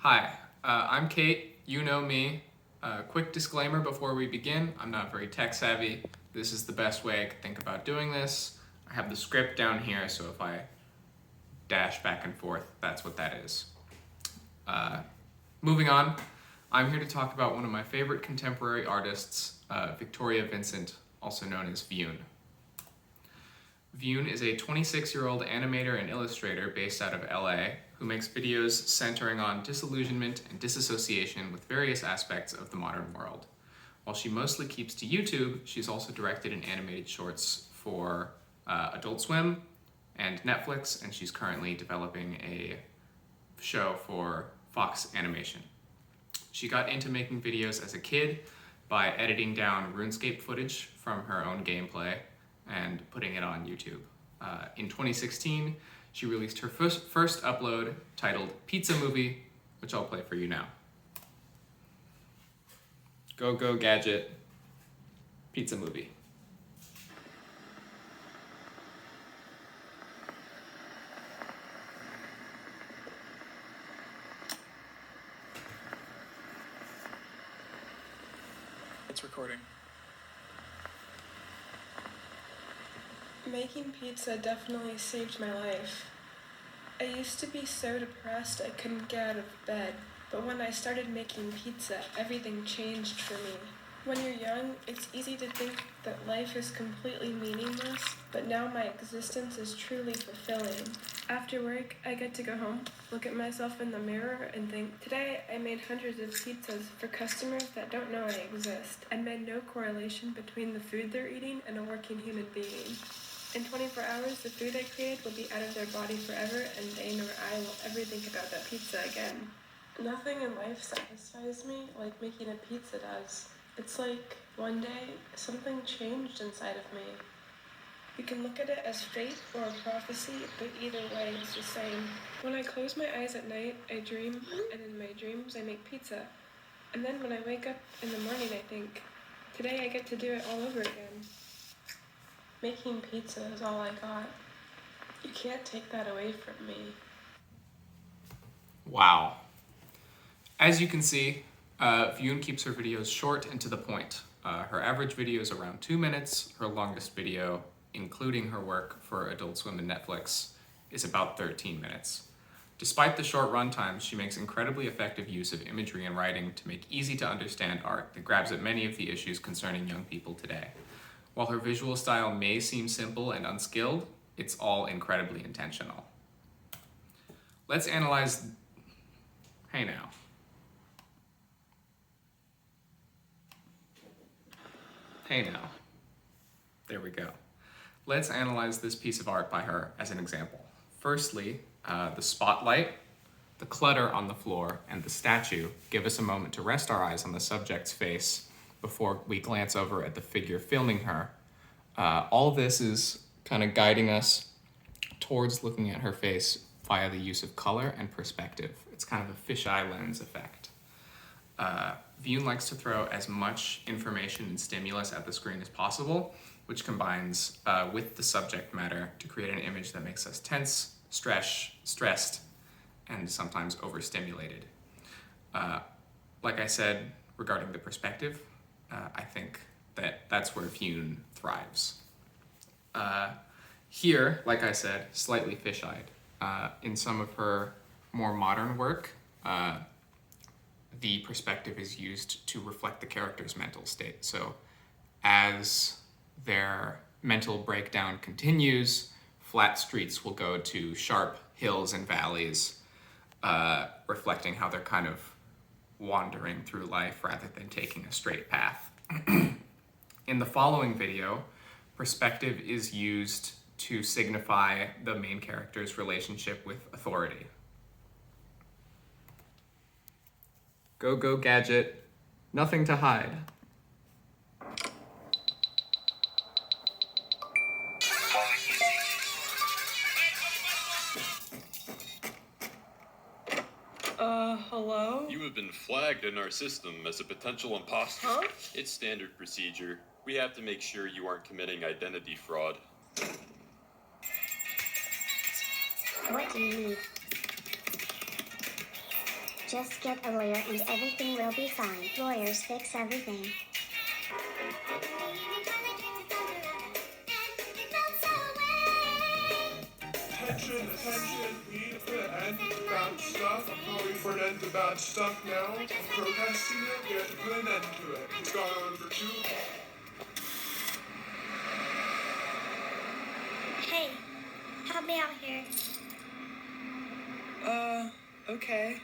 Hi, I'm Kate. You know me. Quick disclaimer before we begin, I'm not very tech savvy. This is the best way I could think about doing this. I have the script down here, so if I dash back and forth, that's what that is. Moving on, I'm here to talk about one of my favorite contemporary artists, Victoria Vincent, also known as Vwwn. Vwwn is a 26-year-old animator and illustrator based out of LA who makes videos centering on disillusionment and disassociation with various aspects of the modern world. While she mostly keeps to YouTube, she's also directed and animated shorts for Adult Swim and Netflix, and she's currently developing a show for Fox Animation. She got into making videos as a kid by editing down RuneScape footage from her own gameplay and putting it on YouTube. In 2016, she released her first upload titled Pizza Movie, which I'll play for you now. Go, go, gadget, Pizza Movie. It's recording. Making pizza definitely saved my life. I used to be so depressed I couldn't get out of bed, but when I started making pizza, everything changed for me. When you're young, it's easy to think that life is completely meaningless, but now my existence is truly fulfilling. After work, I get to go home, look at myself in the mirror, and think, today I made hundreds of pizzas for customers that don't know I exist, and made no correlation between the food they're eating and a working human being. In 24 hours, the food I created will be out of their body forever, and they nor I will ever think about that pizza again. Nothing in life satisfies me like making a pizza does. It's like one day something changed inside of me. You can look at it as fate or a prophecy, but either way it's the same. When I close my eyes at night, I dream, and in my dreams I make pizza. And then when I wake up in the morning, I think, today I get to do it all over again. Making pizza is all I got. You can't take that away from me. Wow. As you can see, Vwwn keeps her videos short and to the point. Her average video is around 2 minutes. Her longest video, including her work for Adult Swim and Netflix, is about 13 minutes. Despite the short run times, she makes incredibly effective use of imagery and writing to make easy to understand art that grabs at many of the issues concerning young people today. While her visual style may seem simple and unskilled, it's all incredibly intentional. Let's analyze... Hey now. Hey now. There we go. Let's analyze this piece of art by her as an example. Firstly, the spotlight, the clutter on the floor, and the statue give us a moment to rest our eyes on the subject's face before we glance over at the figure filming her. All of this is kind of guiding us towards looking at her face via the use of color and perspective. It's kind of a fisheye lens effect. Vwwn likes to throw as much information and stimulus at the screen as possible, which combines with the subject matter to create an image that makes us tense, stressed, and sometimes overstimulated. Like I said regarding the perspective, I think that's where Vwwn thrives. Here, like I said, slightly fisheyed. In some of her more modern work, the perspective is used to reflect the character's mental state. So as their mental breakdown continues, flat streets will go to sharp hills and valleys, reflecting how they're kind of wandering through life rather than taking a straight path. In the following video, perspective is used to signify the main character's relationship with authority. Go, go, gadget. Nothing to hide. Hello? You have been flagged in our system as a potential imposter. Huh? It's standard procedure. We have to make sure you aren't committing identity fraud. What do you need? Just get a lawyer and everything will be fine. Lawyers fix everything. Attention, attention, we need to put an end to bad stuff. Calling for an end to bad stuff now. I'm protesting it, we have to put an end to it. It's gone on for too long. Hey, help me out here. Okay.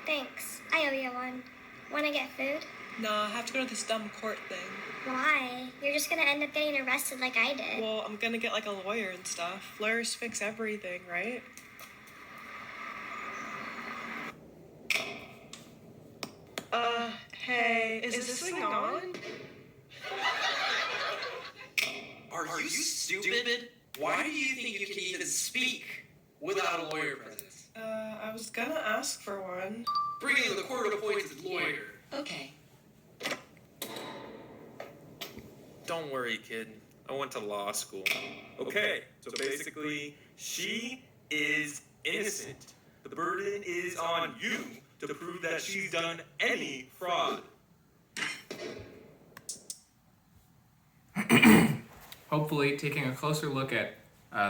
Thanks. I owe you one. Wanna get food? Nah, I have to go to this dumb court thing. Why? You're just gonna end up getting arrested like I did. Well, I'm gonna get like a lawyer and stuff. Lawyers fix everything, right? Hey, is this thing on? Are you stupid? Why do you think you can even speak without a lawyer present? I was gonna ask for one. Bring in the court-appointed lawyer. Okay. Don't worry, kid. I went to law school. Okay, so basically, she is innocent. The burden is on you to prove that she's done any fraud. Hopefully, taking a closer look at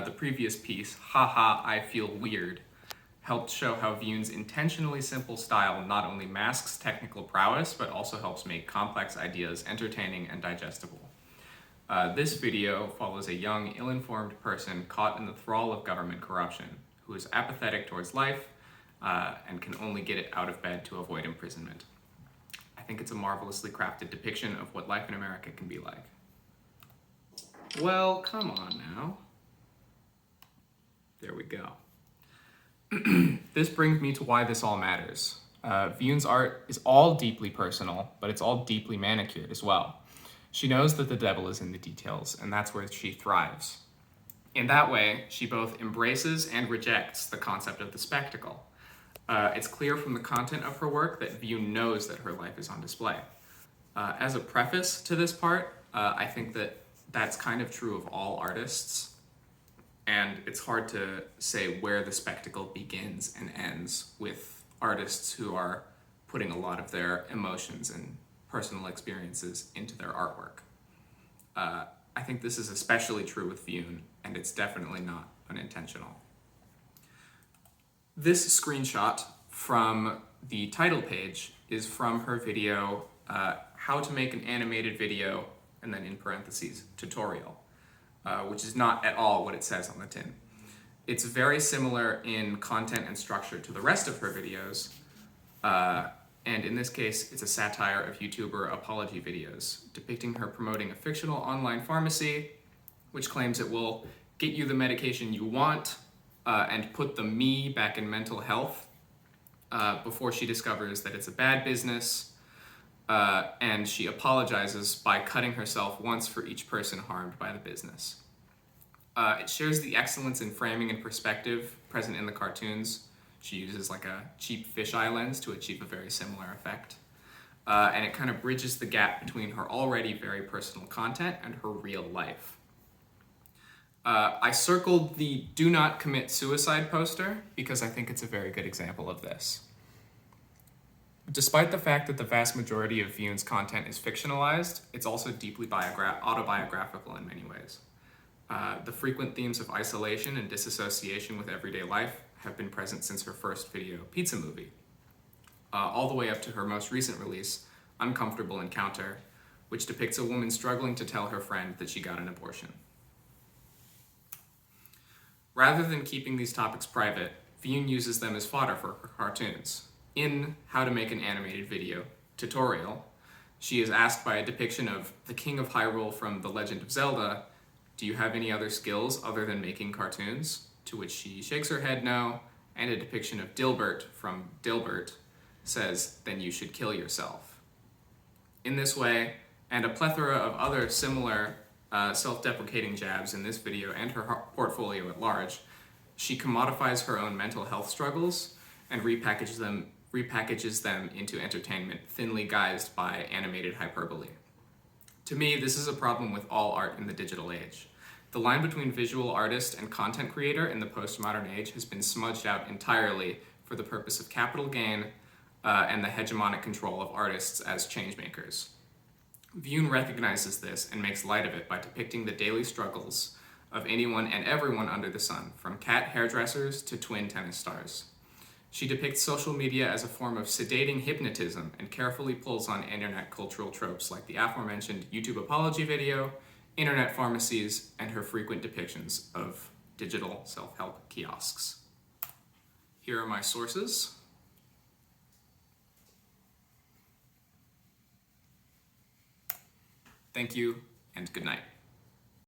the previous piece, Haha, I Feel Weird, helped show how Vwwn's intentionally simple style not only masks technical prowess, but also helps make complex ideas entertaining and digestible. This video follows a young, ill-informed person caught in the thrall of government corruption, who is apathetic towards life and can only get it out of bed to avoid imprisonment. I think it's a marvelously crafted depiction of what life in America can be like. Well, come on now. There we go. This brings me to why this all matters. Vwwn's art is all deeply personal, but it's all deeply manicured as well. She knows that the devil is in the details, and that's where she thrives. In that way, she both embraces and rejects the concept of the spectacle. It's clear from the content of her work that Vwwn knows that her life is on display. As a preface to this part, I think that that's kind of true of all artists, and it's hard to say where the spectacle begins and ends with artists who are putting a lot of their emotions and personal experiences into their artwork. I think this is especially true with Vwwn, and it's definitely not unintentional. This screenshot from the title page is from her video, How to Make an Animated Video, and then in parentheses, tutorial, which is not at all what it says on the tin. It's very similar in content and structure to the rest of her videos, and in this case, it's a satire of YouTuber apology videos, depicting her promoting a fictional online pharmacy, which claims it will get you the medication you want and put the me back in mental health before she discovers that it's a bad business, and she apologizes by cutting herself once for each person harmed by the business. It shares the excellence in framing and perspective present in the cartoons. She uses like a cheap fisheye lens to achieve a very similar effect. And it kind of bridges the gap between her already very personal content and her real life. I circled the "Do Not Commit Suicide" poster because I think it's a very good example of this. Despite the fact that the vast majority of Vwwn's content is fictionalized, it's also deeply autobiographical in many ways. The frequent themes of isolation and disassociation with everyday life have been present since her first video, Pizza Movie, all the way up to her most recent release, Uncomfortable Encounter, which depicts a woman struggling to tell her friend that she got an abortion. Rather than keeping these topics private, Vwwn uses them as fodder for her cartoons. In How to Make an Animated Video tutorial, she is asked by a depiction of the King of Hyrule from The Legend of Zelda, "Do you have any other skills other than making cartoons?" To which she shakes her head no, and a depiction of Dilbert from Dilbert says, "Then you should kill yourself." In this way, and a plethora of other similar self-deprecating jabs in this video and her portfolio at large, she commodifies her own mental health struggles and repackages them into entertainment, thinly guised by animated hyperbole. To me, this is a problem with all art in the digital age. The line between visual artist and content creator in the postmodern age has been smudged out entirely for for the purpose of capital gain and the hegemonic control of artists as changemakers. Vwwn recognizes this and makes light of it by depicting the daily struggles of anyone and everyone under the sun, from cat hairdressers to twin tennis stars. She depicts social media as a form of sedating hypnotism and carefully pulls on internet cultural tropes like the aforementioned YouTube apology video, internet pharmacies, and her frequent depictions of digital self-help kiosks. Here are my sources. Thank you, and good night.